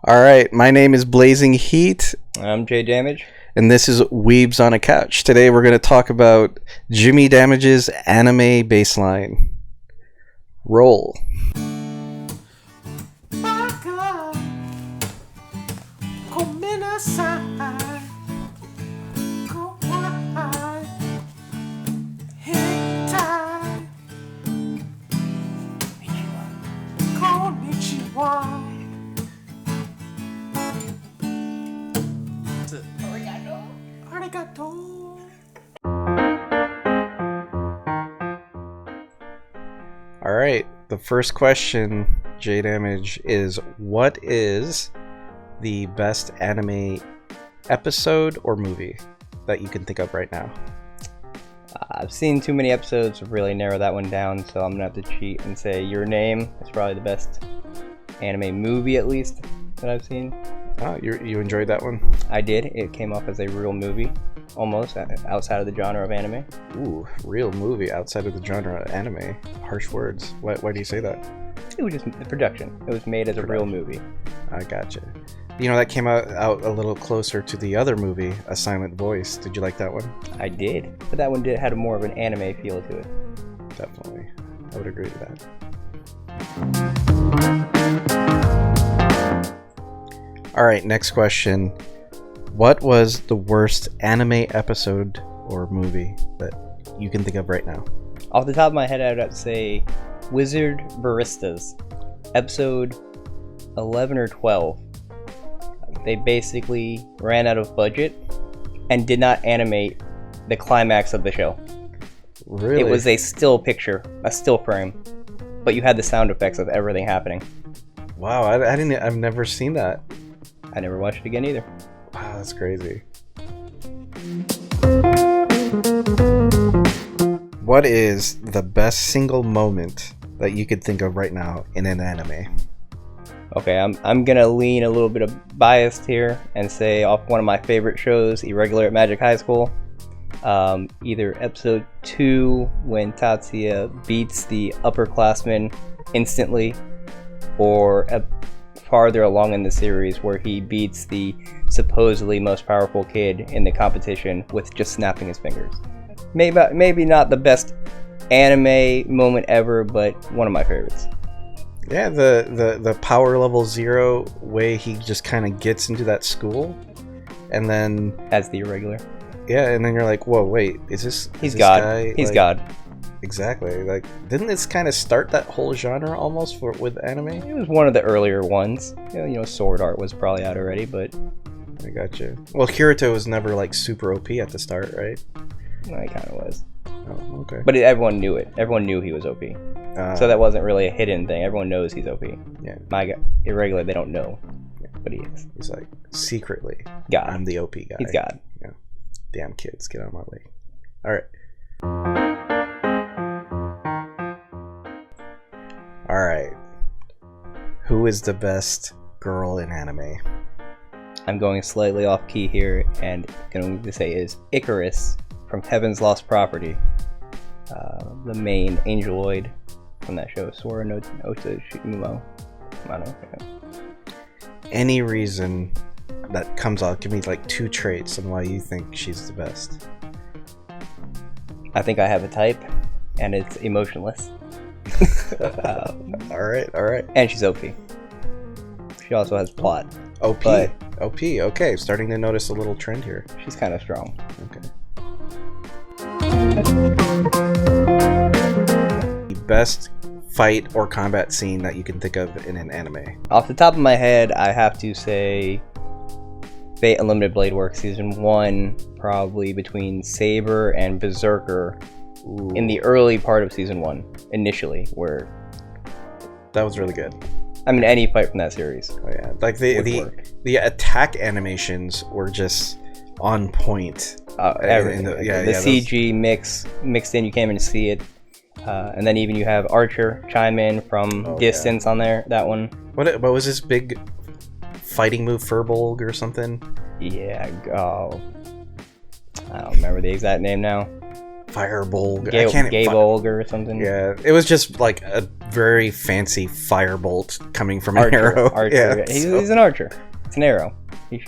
All right, my name is Blazingheat, I'm JDamage. and this is Weebs on a Couch. Today we're going to talk about JDamage's anime baseline. Roll. All right, the first question, JDamage, is what is the best anime episode or movie that you can think of right now? I've seen too many episodes to really narrow that one down, so I'm gonna have to cheat and say Your Name is probably the best anime movie, at least, that I've seen. Oh, you enjoyed that one? I did. It came off as a real movie, almost, outside of the genre of anime. Ooh, real movie outside of the genre of anime. Harsh words. Why do you say that? It was just the production. It was made as a real movie. I gotcha. You know, that came out a little closer to the other movie, A Silent Voice. Did you like that one? I did, but that one had more of an anime feel to it. Definitely. I would agree with that. All right, next question. What was the worst anime episode or movie that you can think of right now? Off the top of my head, I would have to say Wizard Baristas, episode 11 or 12. They basically ran out of budget and did not animate the climax of the show. Really? It was a still picture, a still frame, but you had the sound effects of everything happening. Wow, I've never seen that. I never watched it again either. Wow, that's crazy. What is the best single moment that you could think of right now in an anime? Okay, I'm gonna lean a little bit of biased here and say off one of my favorite shows, Irregular at Magic High School. Either episode 2 when Tatsuya beats the upperclassmen instantly, or farther along in the series where he beats the supposedly most powerful kid in the competition with just snapping his fingers. Maybe not the best anime moment ever, but one of my favorites. Yeah, the power level 0 way he just kind of gets into that school, and then As the Irregular. Yeah, and then you're like, whoa, wait, is this God. guy, He's like, God. Exactly. Like, didn't this kind of start that whole genre almost with anime? It was one of the earlier ones. You know, Sword Art was probably out already, but I got you. Well, Kirito was never like super OP at the start, right? well, he kind of was. Oh, okay. But everyone knew it. Everyone knew he was OP. So that wasn't really a hidden thing. Everyone knows he's OP. Yeah. My God, Irregular, they don't know, but he is. He's like, secretly, God. I'm the OP guy. He's God. Yeah. Damn kids, get out of my way. All right. All right. Who is the best girl in anime? I'm going slightly off key here, and going to say is Icarus from Heaven's Lost Property. The main angeloid from that show, Sora no Shikumumo. I don't know. Any reason that comes out, give me like 2 traits on why you think she's the best. I think I have a type, and it's emotionless. All right. And she's OP. She also has plot. OP. But OP. Okay, starting to notice a little trend here. she's kind of strong. Okay. The best fight or combat scene that you can think of in an anime. Off the top of my head, I have to say Fate Unlimited Blade Works Season 1, probably between Saber and Berserker. Ooh, In the early part of Season 1, initially, where, that was really good. I mean, any fight from that series. Oh yeah, like would work. the attack animations were just on point. Everything. the CG mixed in, you can't even see it. And then even you have Archer chime in from distance on there, that one. What was this big fighting move, Furbolg or something? Yeah, I don't remember the exact name now. Firebolg. Gabolg or something. Yeah, it was just like a very fancy firebolt coming from an arrow. Archer. Yeah, He's an archer. It's an arrow. You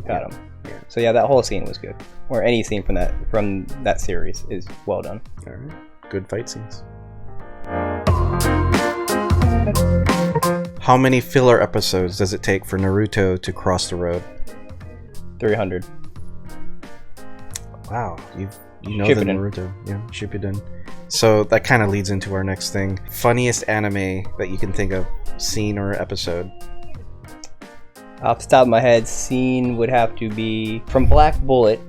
got him. Yeah. So yeah, that whole scene was good. Or any scene from that series is well done. All right, good fight scenes. How many filler episodes does it take for Naruto to cross the road? 300. Wow, you know the Naruto. Yeah, Shippuden. So that kind of leads into our next thing. Funniest anime that you can think of, scene or episode? Off the top of my head, scene would have to be from Black Bullet.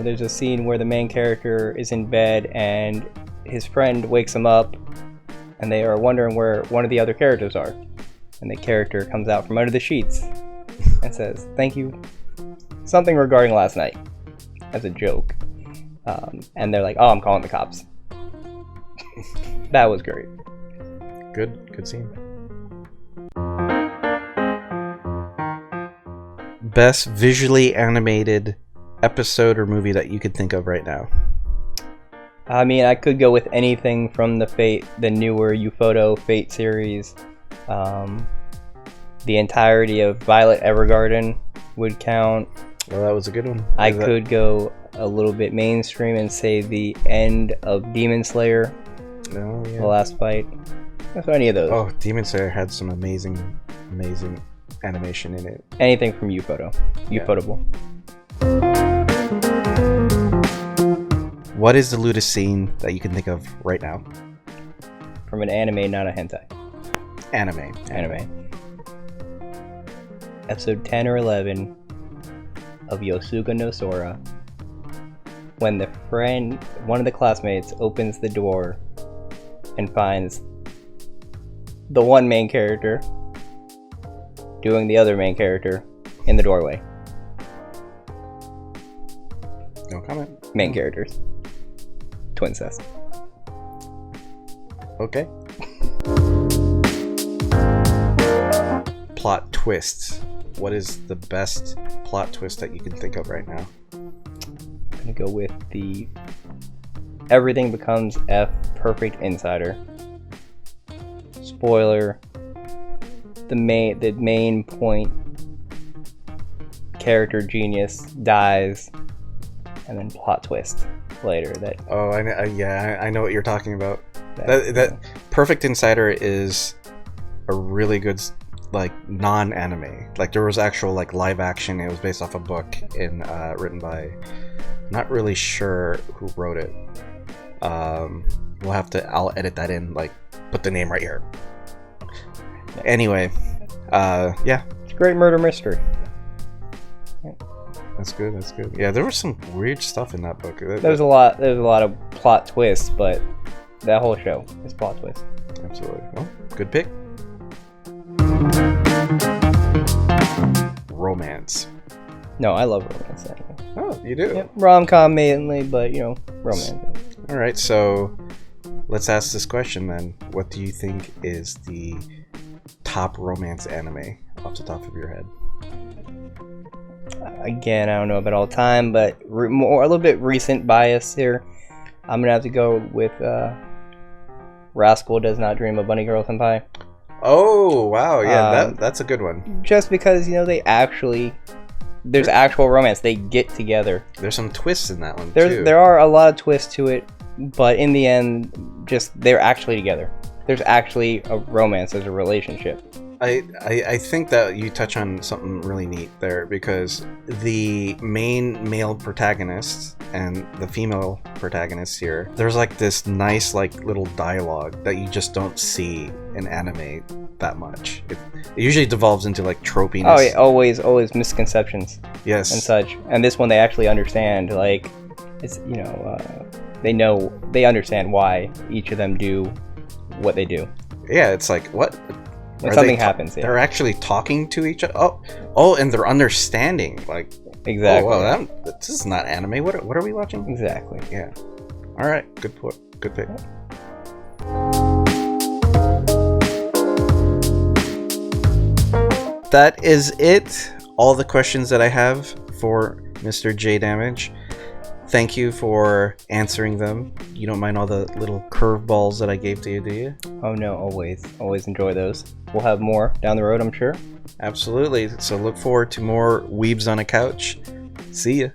There's a scene where the main character is in bed and his friend wakes him up and they are wondering where one of the other characters are. And the character comes out from under the sheets and says, "Thank you. Something regarding last night," as a joke. And they're like, "Oh, I'm calling the cops." That was great. Good scene. Best visually animated episode or movie that you could think of right now? I mean, I could go with anything from the newer Ufotable Fate series. The entirety of Violet Evergarden would count. Well, that was a good one. I could go a little bit mainstream and say the end of Demon Slayer. Oh, yeah. The last fight. So any of those. Oh, Demon Slayer had some amazing animation in it. Anything from Ufotable. What is the lewdest scene that you can think of right now? From an anime, not a hentai. Anime. Episode 10 or 11 of Yosuga no Sora. When one of the classmates opens the door and finds the one main character doing the other main character in the doorway. No comment. Main characters. Twincest. Okay. Plot twists. What is the best plot twist that you can think of right now? I'm gonna go with the everything becomes F perfect insider. Spoiler. The main point character genius dies, and then plot twist later. I know what you're talking about. That Perfect Insider is a really good non-anime. There was actual live action. It was based off a book written by, not really sure who wrote it. I'll edit that in, put the name right here. Anyway, yeah. It's a great murder mystery. Yeah. That's good. Yeah, there was some weird stuff in that book. There's a lot of plot twists, but that whole show is plot twist. Absolutely. Well, good pick. Romance. No, I love romance anyway. Oh, you do? Yep. Rom-com mainly, but romance. All right, so let's ask this question then. What do you think is the top romance anime off the top of your head? Again, I don't know about all time, but a little bit recent bias here. I'm gonna have to go with Rascal Does Not Dream of Bunny Girl Senpai. Oh wow, yeah, that's a good one. Just because there's actual romance. They get together. There's some twists in that one too. There are a lot of twists to it, but in the end, they're actually together. There's actually a romance. There's a relationship. I think that you touch on something really neat there, because the main male protagonist and the female protagonist here, there's this nice little dialogue that you just don't see in anime that much. It usually devolves into tropiness. Oh yeah, always misconceptions. Yes. And such. And this one they actually understand. It's they understand why each of them do what they do. Yeah, it's what? When something happens, yeah. They're actually talking to each other. Oh, and they're understanding. Exactly. Oh, well, this is not anime. What are we watching? Exactly. Yeah. All right. Good pick. That is it. All the questions that I have for Mr. JDamage. Thank you for answering them. You don't mind all the little curveballs that I gave to you, do you? Oh no, always enjoy those. We'll have more down the road, I'm sure. Absolutely. So look forward to more Weebs on a Couch. See ya.